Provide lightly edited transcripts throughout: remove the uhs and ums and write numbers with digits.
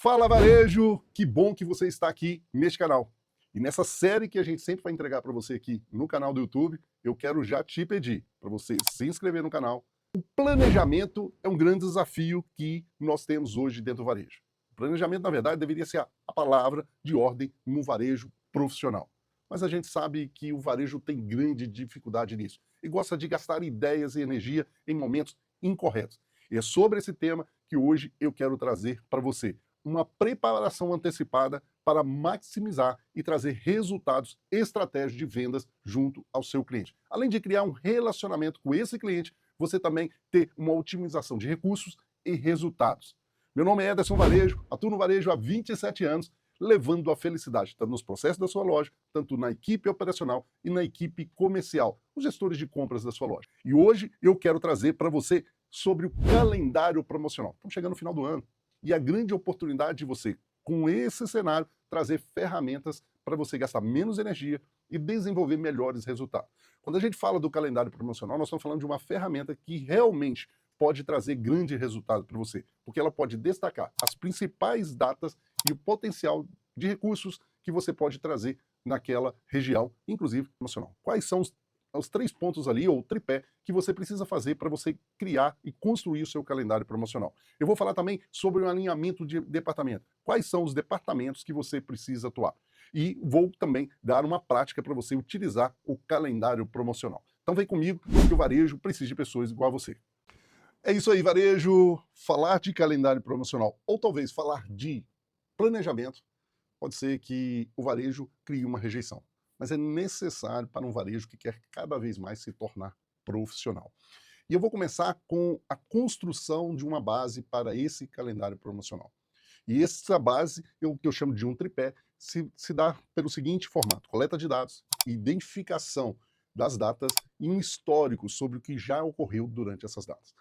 Fala varejo, que bom que você está aqui neste canal. E nessa série que a gente sempre vai entregar para você aqui no canal do YouTube, eu quero já te pedir para você se inscrever no canal. O planejamento é um grande desafio que nós temos hoje dentro do varejo. O planejamento, na verdade, deveria ser a palavra de ordem no varejo profissional. Mas a gente sabe que o varejo tem grande dificuldade nisso e gosta de gastar ideias e energia em momentos incorretos. E é sobre esse tema que hoje eu quero trazer para você uma preparação antecipada para maximizar e trazer resultados estratégicos de vendas junto ao seu cliente. Além de criar um relacionamento com esse cliente, você também ter uma otimização de recursos e resultados. Meu nome é Ederson Varejo, atuo no varejo há 27 anos, levando a felicidade tanto nos processos da sua loja, tanto na equipe operacional e na equipe comercial, os gestores de compras da sua loja. E hoje eu quero trazer para você sobre o calendário promocional. Estamos chegando no final do ano. E a grande oportunidade de você, com esse cenário, trazer ferramentas para você gastar menos energia e desenvolver melhores resultados. Quando a gente fala do calendário promocional, nós estamos falando de uma ferramenta que realmente pode trazer grande resultado para você, porque ela pode destacar as principais datas e o potencial de recursos que você pode trazer naquela região, inclusive promocional. Quais são os 3 pontos ali, ou tripé, que você precisa fazer para você criar e construir o seu calendário promocional. Eu vou falar também sobre o alinhamento de departamento. Quais são os departamentos que você precisa atuar? E vou também dar uma prática para você utilizar o calendário promocional. Então vem comigo, que o varejo precisa de pessoas igual a você. É isso aí, varejo. Falar de calendário promocional, ou talvez falar de planejamento, pode ser que o varejo crie uma rejeição. Mas é necessário para um varejo que quer cada vez mais se tornar profissional. E eu vou começar com a construção de uma base para esse calendário promocional. E essa base, que eu chamo de um tripé, se dá pelo seguinte formato: coleta de dados, identificação das datas e um histórico sobre o que já ocorreu durante essas datas.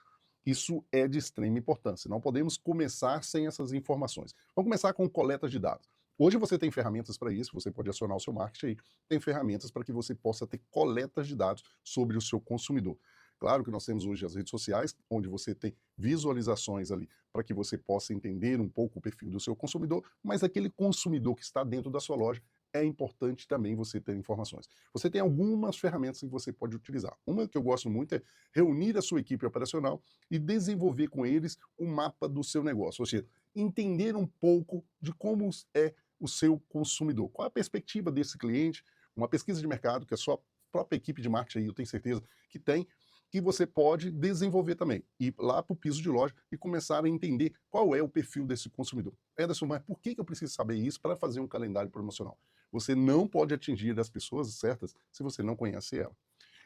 Isso é de extrema importância. Não podemos começar sem essas informações. Vamos começar com coleta de dados. Hoje você tem ferramentas para isso, você pode acionar o seu marketing aí, tem ferramentas para que você possa ter coletas de dados sobre o seu consumidor. Claro que nós temos hoje as redes sociais, onde você tem visualizações ali para que você possa entender um pouco o perfil do seu consumidor, mas aquele consumidor que está dentro da sua loja, é importante também você ter informações. Você tem algumas ferramentas que você pode utilizar. Uma que eu gosto muito é reunir a sua equipe operacional e desenvolver com eles um mapa do seu negócio, ou seja, entender um pouco de como é o seu consumidor. Qual a perspectiva desse cliente? Uma pesquisa de mercado que a sua própria equipe de marketing aí, eu tenho certeza que tem, que você pode desenvolver também. Ir lá para o piso de loja e começar a entender qual é o perfil desse consumidor. Ederson, mas por que eu preciso saber isso para fazer um calendário promocional? Você não pode atingir as pessoas certas se você não conhece ela.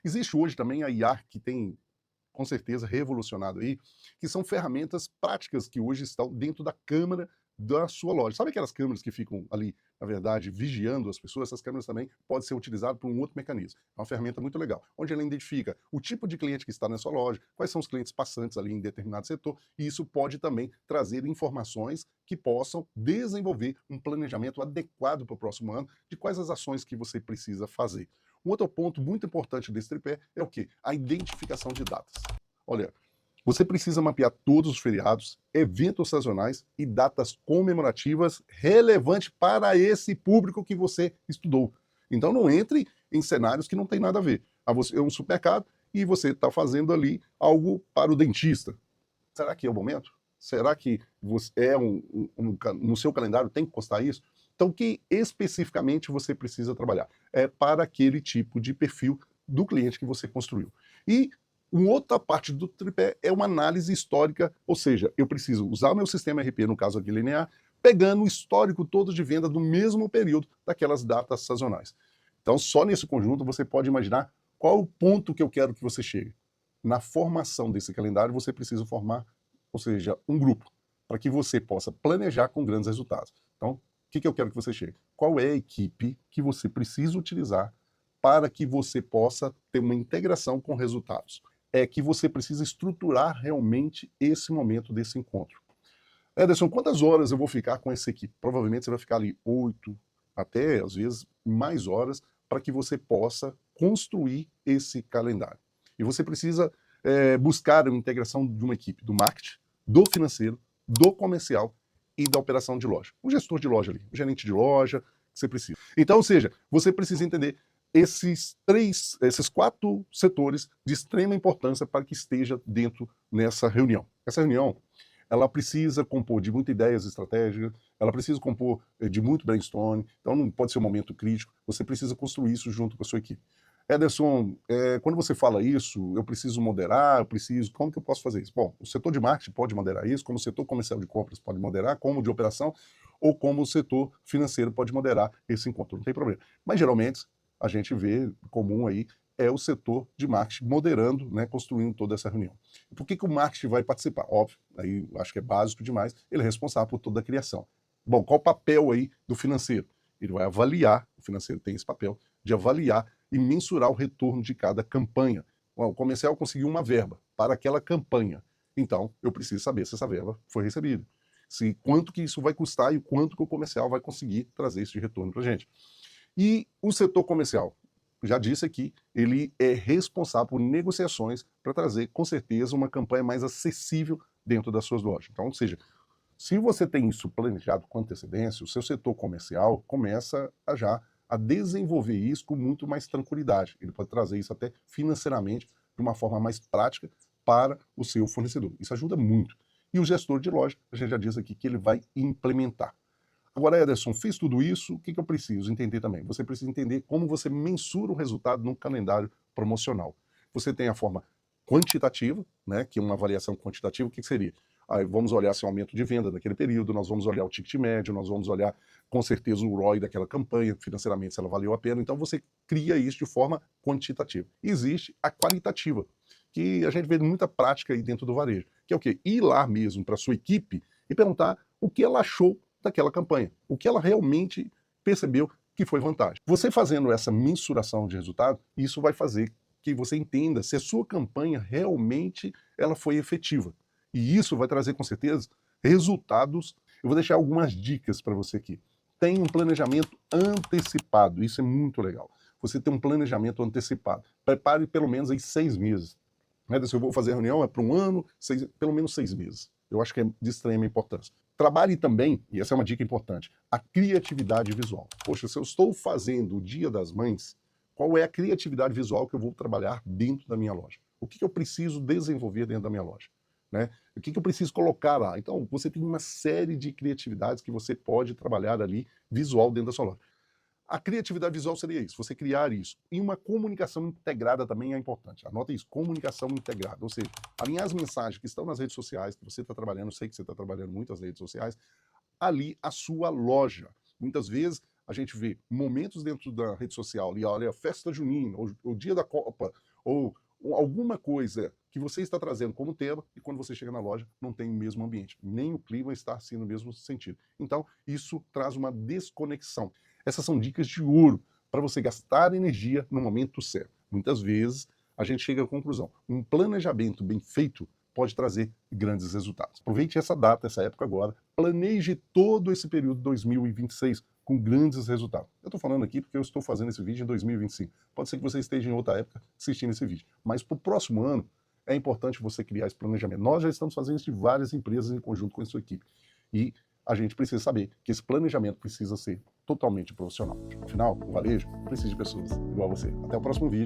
Existe hoje também a IA, que tem com certeza revolucionado aí, que são ferramentas práticas que hoje estão dentro da câmera da sua loja. Sabe aquelas câmeras que ficam ali, na verdade, vigiando as pessoas? Essas câmeras também podem ser utilizadas por um outro mecanismo. É uma ferramenta muito legal, onde ela identifica o tipo de cliente que está na sua loja, quais são os clientes passantes ali em determinado setor, e isso pode também trazer informações que possam desenvolver um planejamento adequado para o próximo ano de quais as ações que você precisa fazer. Um outro ponto muito importante desse tripé é o quê? A identificação de datas. Olha, você precisa mapear todos os feriados, eventos sazonais e datas comemorativas relevantes para esse público que você estudou. Então não entre em cenários que não tem nada a ver. Você é um supermercado e você está fazendo ali algo para o dentista. Será que é o momento? Será que você no seu calendário tem que constar isso? Então, o que especificamente você precisa trabalhar? É para aquele tipo de perfil do cliente que você construiu. E uma outra parte do tripé é uma análise histórica, ou seja, eu preciso usar o meu sistema RP, no caso aqui linear, pegando o histórico todo de venda do mesmo período daquelas datas sazonais. Então, só nesse conjunto você pode imaginar qual o ponto que eu quero que você chegue. Na formação desse calendário, você precisa formar, ou seja, um grupo, para que você possa planejar com grandes resultados. Então, o que eu quero que você chegue? Qual é a equipe que você precisa utilizar para que você possa ter uma integração com resultados? É que você precisa estruturar realmente esse momento desse encontro. Ederson, quantas horas eu vou ficar com essa equipe? Provavelmente você vai ficar ali 8, até às vezes mais horas, para que você possa construir esse calendário. E você precisa buscar a integração de uma equipe do marketing, do financeiro, do comercial e da operação de loja. O gestor de loja ali, o gerente de loja, que você precisa. Então, ou seja, você precisa entender esses 4 setores de extrema importância para que esteja dentro nessa reunião. Essa reunião, ela precisa compor de muitas ideias estratégicas, ela precisa compor de muito brainstorming, então não pode ser um momento crítico, você precisa construir isso junto com a sua equipe. Ederson, quando você fala isso, eu preciso moderar, como que eu posso fazer isso? Bom, o setor de marketing pode moderar isso, como o setor comercial de compras pode moderar, como de operação, ou como o setor financeiro pode moderar esse encontro, não tem problema. Mas geralmente, a gente vê comum aí, é o setor de marketing moderando, né, construindo toda essa reunião. Por que o marketing vai participar? Óbvio, aí acho que é básico demais, ele é responsável por toda a criação. Bom, qual o papel aí do financeiro? Ele vai avaliar, o financeiro tem esse papel, de avaliar e mensurar o retorno de cada campanha. Bom, o comercial conseguiu uma verba para aquela campanha, então eu preciso saber se essa verba foi recebida, se quanto que isso vai custar e quanto que o comercial vai conseguir trazer esse retorno para a gente. E o setor comercial, já disse aqui, ele é responsável por negociações para trazer, com certeza, uma campanha mais acessível dentro das suas lojas. Então, ou seja, se você tem isso planejado com antecedência, o seu setor comercial começa a desenvolver isso com muito mais tranquilidade. Ele pode trazer isso até financeiramente de uma forma mais prática para o seu fornecedor. Isso ajuda muito. E o gestor de loja, a gente já diz aqui que ele vai implementar. Agora, Ederson, fiz tudo isso, o que eu preciso entender também? Você precisa entender como você mensura o resultado num calendário promocional. Você tem a forma quantitativa, né, que é uma avaliação quantitativa, o que seria? Aí vamos olhar se é um aumento de venda daquele período, nós vamos olhar o ticket médio, nós vamos olhar com certeza o ROI daquela campanha, financeiramente se ela valeu a pena, então você cria isso de forma quantitativa. Existe a qualitativa, que a gente vê muita prática aí dentro do varejo, que é o quê? Ir lá mesmo para a sua equipe e perguntar o que ela achou daquela campanha, o que ela realmente percebeu que foi vantagem. Você fazendo essa mensuração de resultado, isso vai fazer que você entenda se a sua campanha realmente ela foi efetiva. E isso vai trazer, com certeza, resultados. Eu vou deixar algumas dicas para você aqui. Tem um planejamento antecipado, isso é muito legal. Você tem um planejamento antecipado. Prepare pelo menos aí 6 meses. Se eu vou fazer a reunião, é para um ano, pelo menos 6 meses. Eu acho que é de extrema importância. Trabalhe também, e essa é uma dica importante, a criatividade visual. Poxa, se eu estou fazendo o Dia das Mães, qual é a criatividade visual que eu vou trabalhar dentro da minha loja? O que eu preciso desenvolver dentro da minha loja? Né? O que eu preciso colocar lá? Então, você tem uma série de criatividades que você pode trabalhar ali, visual, dentro da sua loja. A criatividade visual seria isso, você criar isso. E uma comunicação integrada também é importante. Anota isso, comunicação integrada. Ou seja, alinhar as mensagens que estão nas redes sociais, que você está trabalhando, eu sei que você está trabalhando muito as redes sociais, ali a sua loja. Muitas vezes a gente vê momentos dentro da rede social, ali, olha, festa junina, ou o dia da Copa, ou alguma coisa que você está trazendo como tema, e quando você chega na loja, não tem o mesmo ambiente. Nem o clima está assim no mesmo sentido. Então, isso traz uma desconexão. Essas são dicas de ouro para você gastar energia no momento certo. Muitas vezes a gente chega à conclusão, um planejamento bem feito pode trazer grandes resultados. Aproveite essa data, essa época agora, planeje todo esse período de 2026 com grandes resultados. Eu estou falando aqui porque eu estou fazendo esse vídeo em 2025. Pode ser que você esteja em outra época assistindo esse vídeo, mas para o próximo ano é importante você criar esse planejamento. Nós já estamos fazendo isso de várias empresas em conjunto com a sua equipe. E a gente precisa saber que esse planejamento precisa ser totalmente profissional. Afinal, o varejo precisa de pessoas igual a você. Até o próximo vídeo.